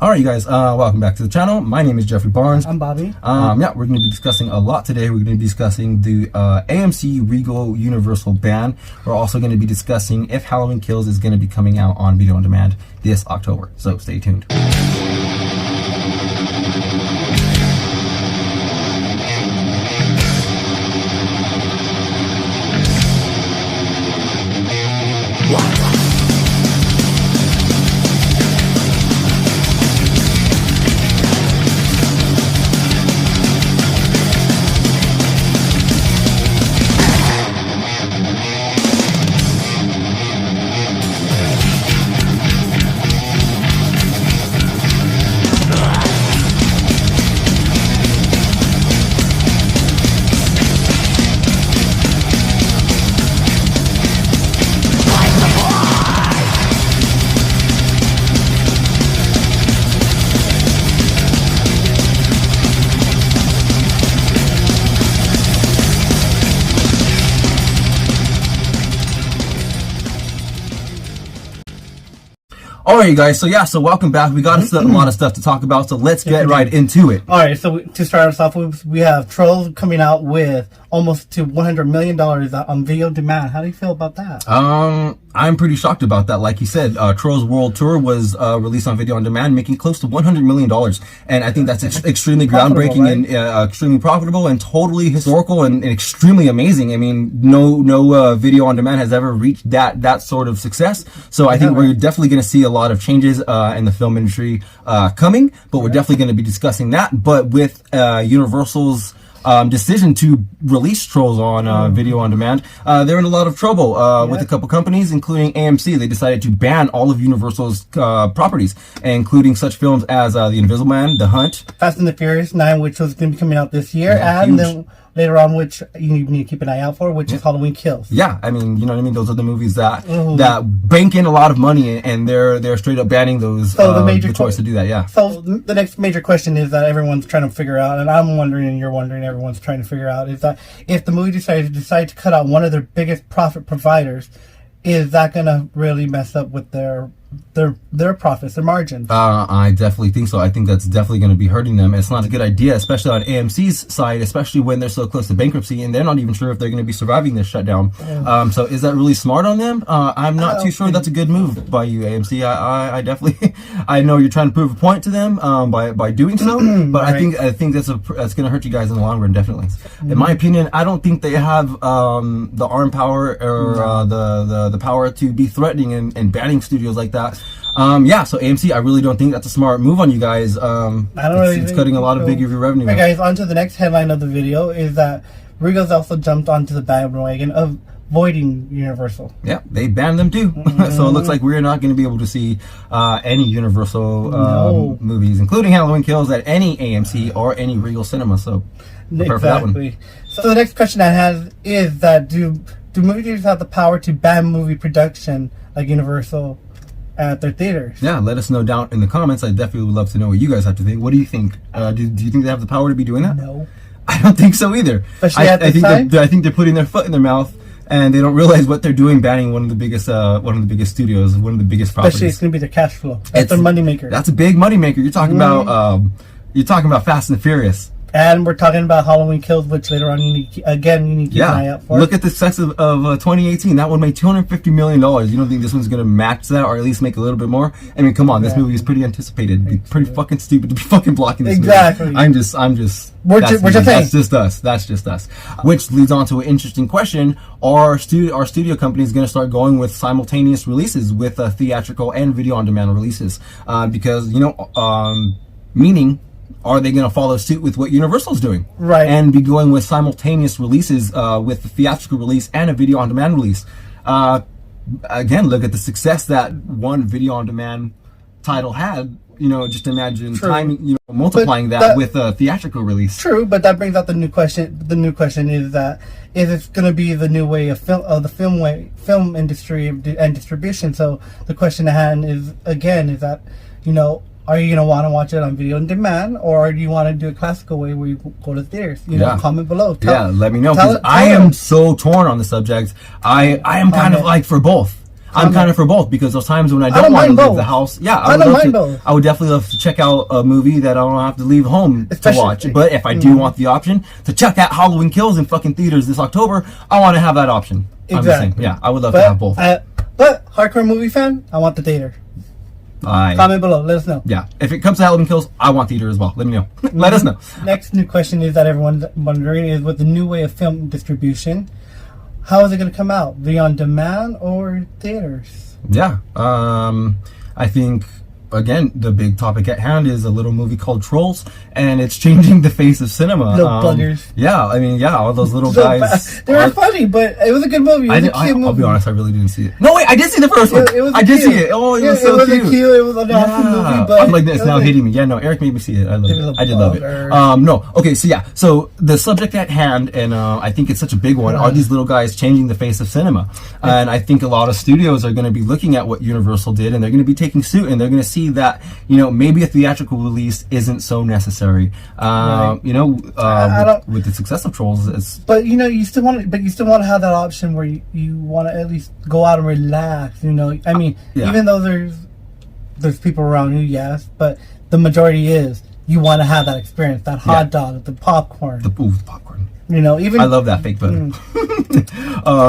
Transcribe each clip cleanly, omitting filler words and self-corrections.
All right, you guys, welcome back to the channel. My name is Jeffrie Barnes. I'm Bobby. Yeah, we're going to be discussing a lot today. We're going to be discussing the AMC Regal Universal ban. We're also going to be discussing if Halloween Kills is going to be coming out on video on demand this October. So stay tuned. All right, you guys. So welcome back. We got a lot of stuff to talk about. So let's get right into it. All right. So to start us off with, we have Trolls coming out with almost to $100 million on video demand. How do you feel about that? I'm pretty shocked about that. Like you said, Trolls World Tour was released on video on demand, making close to $100 million. And I think that's extremely groundbreaking, right? And extremely profitable and totally historical and extremely amazing. I mean, no video on demand has ever reached that sort of success. So I think we're definitely going to see a lot of changes in the film industry coming, but we're definitely going to be discussing that. But with Universal's decision to release Trolls on video on demand, they're in a lot of trouble with a couple companies, including AMC. They decided to ban all of Universal's properties, including such films as The Invisible Man, The Hunt, Fast and the Furious 9, which was going to be coming out this year, and then later on, which you need to keep an eye out for, which is Halloween Kills. Yeah, I mean, you know what I mean? Those are the movies that bank in a lot of money, and they're straight up banning those, so the choice to do that, yeah. So the next major question is that everyone's trying to figure out, and I'm wondering and you're wondering, everyone's trying to figure out, is that if the movie decide to cut out one of their biggest profit providers, is that going to really mess up with their profits, their margins? I definitely think so. I think that's definitely going to be hurting them. It's not a good idea, especially on AMC's side, especially when they're so close to bankruptcy and they're not even sure if they're going to be surviving this shutdown. So is that really smart on them? I'm not too sure that's a good move by you, AMC. I definitely, I know you're trying to prove a point to them by doing so, but I think that's going to hurt you guys in the long run, definitely. In my opinion, I don't think they have the arm power or the power to be threatening and banning studios like that. So AMC, I really don't think that's a smart move on you guys. It's cutting a lot of big of your revenue. Right, guys, on to the next headline of the video is that Regal's also jumped onto the bandwagon of avoiding Universal. Yeah, they banned them too. So it looks like we're not going to be able to see any Universal movies, including Halloween Kills, at any AMC or any Regal cinema. So prepare for that one. So the next question I have is that do movie theaters have the power to ban movie production like Universal at their theaters? Yeah, let us know down in the comments. I definitely would love to know what you guys have to think. What do you think? Do you think they have the power to be doing that? No, I don't think so either. Especially at this time? I think they're putting their foot in their mouth, and they don't realize what they're doing, banning one of the biggest studios, one of the biggest properties. Especially it's going to be their cash flow. That's their moneymaker. That's a big moneymaker. You're talking about Fast and the Furious. And we're talking about Halloween Kills, which later on you need to keep an eye out for. Look at the success of 2018. That one made $250 million. You don't think this one's going to match that, or at least make a little bit more? I mean, come on. This movie is pretty anticipated. It'd be pretty fucking stupid to be fucking blocking this movie. I'm just That's just us. Which leads on to an interesting question. Are studio companies going to start going with simultaneous releases with theatrical and video on demand releases? Because, meaning, are they going to follow suit with what Universal's doing? Right. And be going with simultaneous releases with the theatrical release and a video on demand release. Again, look at the success that one video on demand title had. Just imagine multiplying that with a theatrical release. True, but that brings out the new question. The new question is that is it going to be the new way of the film industry and distribution? So the question at hand is that are you going to want to watch it on video on demand, or do you want to do a classical way where you go to theaters? Comment below. Let me know, because I am so torn on the subject. I am kind of like for both. I'm kind of for both, because those times when I don't don't want to mind leave both. the house, yeah, I don't mind both. I would definitely love to check out a movie that I don't have to leave home Especially- to watch. But if I do want the option to check out Halloween Kills in fucking theaters this October, I want to have that option. I'm just saying, Exactly. yeah, I would love to have both. But hardcore movie fan, I want the theater. Comment below. Let us know. Yeah, if it comes to Halloween Kills, I want theater as well. Let me know. Let us know. Next new question is that everyone's wondering is, with the new way of film distribution, how is it going to come out? Video on demand or theaters? Yeah, I think, again, the big topic at hand is a little movie called Trolls, and it's changing the face of cinema. Little buggers. Yeah, I mean, yeah, all those little So guys. they were funny, but it was a good movie. It was a cute movie. I'll be honest, I really didn't see it. No, wait, I did see the first one. I did cute. see it. Oh, it Yeah, was so it cute. It was an awesome movie, but I'm like, it's now hitting me. Yeah, no, Eric made me see it. I love it. I did love it. No, okay, so yeah, so the subject at hand, and I think it's such a big one, are these little guys changing the face of cinema. And I think a lot of studios are going to be looking at what Universal did, and they're going to be taking suit, and they're going to see that, you know, maybe a theatrical release isn't so necessary. You know, with the success of Trolls, it's... But you know, you still want to have that option where you want to at least go out and relax. You know, I mean, even though there's people around you, yes, but the majority is you want to have that experience, that hot dog, the popcorn, the popcorn. You know, even I love that fake butter.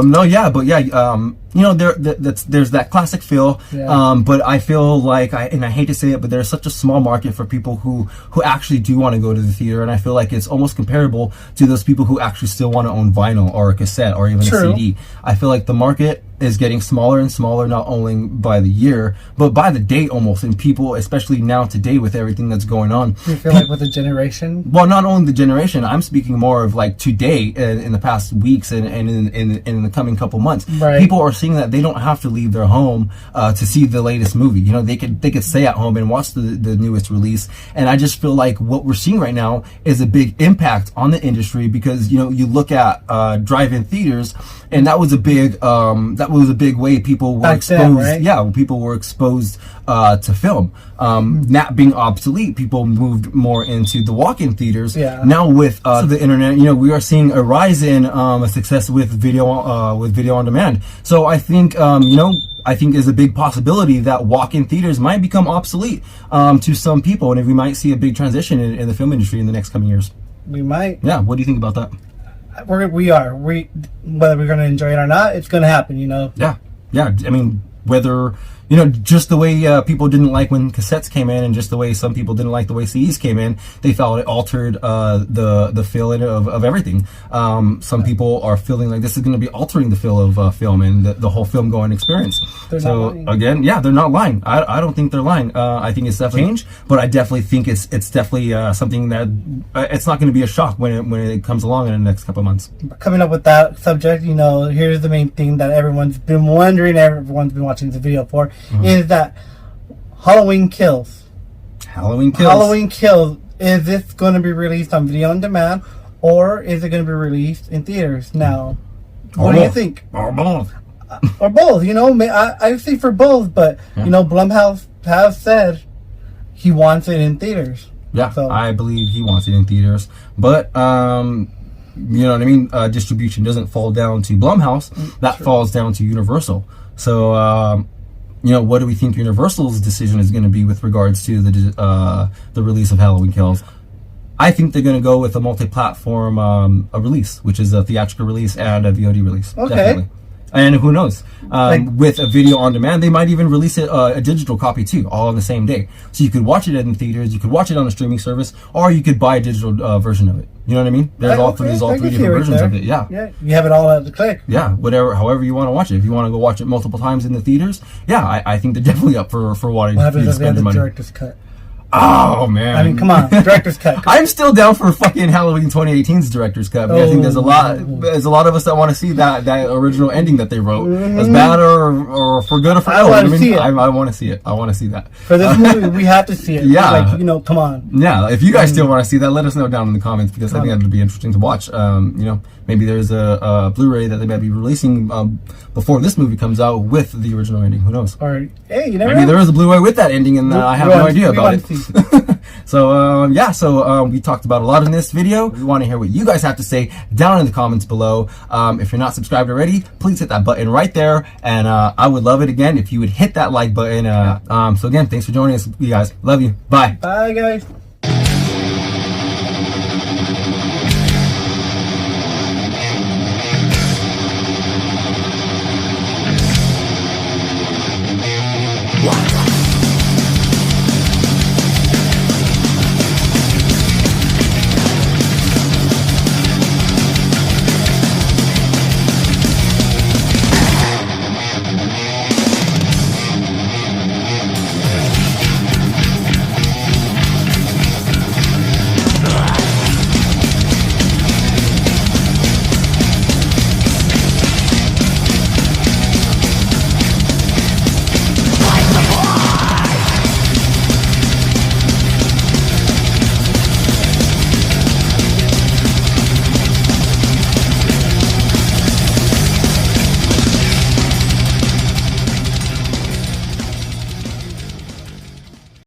No, yeah, but yeah, you know, there's that classic feel. But I feel like and I hate to say it, but there's such a small market for people who actually do want to go to the theater, and I feel like it's almost comparable to those people who actually still want to own vinyl or a cassette or even a CD. I feel like the market is getting smaller and smaller, not only by the year, but by the day almost. And people, especially now today with everything that's going on. Do you feel like with the generation? Well, not only the generation, I'm speaking more of like today, in the past weeks and in the coming couple months. People are seeing that they don't have to leave their home to see the latest movie. You know, they could stay at home and watch the newest release. And I just feel like what we're seeing right now is a big impact on the industry, because, you know, you look at drive-in theaters, and that was a big way people were exposed. Yeah, people were exposed to film. That being obsolete, people moved more into the walk-in theaters. Now with the internet, you know, we are seeing a rise in a success with video on demand. So I think you know, I think is a big possibility that walk-in theaters might become obsolete to some people, and we might see a big transition in the film industry in the next coming years. We might. Yeah. What do you think about that? Whether we're going to enjoy it or not, it's going to happen, you know. Yeah. I mean, whether, you know, just the way people didn't like when cassettes came in, and just the way some people didn't like the way CDs came in, they felt it altered the feel of everything. Some people are feeling like this is going to be altering the feel of film and the whole film going experience. So again, they're not lying. I don't think they're lying. I think it's definitely change, but I definitely think it's definitely something that it's not going to be a shock when it comes along in the next couple of months. Coming up with that subject, you know, here's the main thing that everyone's been wondering, everyone's been watching the video for, is that Halloween Kills. Halloween Kills. Is this going to be released on video on demand, or is it going to be released in theaters? Now, what do you think? Or both. Or both, you know. I say for both, but you know, Blumhouse has said he wants it in theaters. Yeah, so I believe he wants it in theaters, but you know what I mean. Distribution doesn't fall down to Blumhouse; that falls down to Universal. So you know, what do we think Universal's decision is going to be with regards to the release of Halloween Kills? I think they're going to go with a multi-platform a release, which is a theatrical release and a VOD release. Okay. Definitely. And who knows? With a video on demand, they might even release it a digital copy too, all on the same day. So you could watch it in theaters, you could watch it on a streaming service, or you could buy a digital version of it. You know what I mean? There's all three different versions of it. Yeah. You have it all at the click. Yeah, however you want to watch it. If you want to go watch it multiple times in the theaters, I think they're definitely up for wanting to spend the money. Director's cut? Oh man! I mean, come on, director's cut. I'm still down for fucking Halloween 2018's director's cut. I think there's a lot of us that want to see that original ending that they wrote, as bad or for good or for ill. I want to see it. I want to see that. For this movie, we have to see it. Yeah, like, you know, come on. Yeah, if you guys still want to see that, let us know down in the comments, because I think that would be interesting to watch. You know, maybe there's a Blu-ray that they might be releasing before this movie comes out with the original ending. Who knows? Or hey, you never maybe know. There is a Blu-ray with that ending, and I have no idea about it. So we talked about a lot in this video. We want to hear what you guys have to say down in the comments below. If you're not subscribed already, please hit that button right there, and I would love it again if you would hit that like button. So again, thanks for joining us, you guys. Love you. Bye. Bye, guys.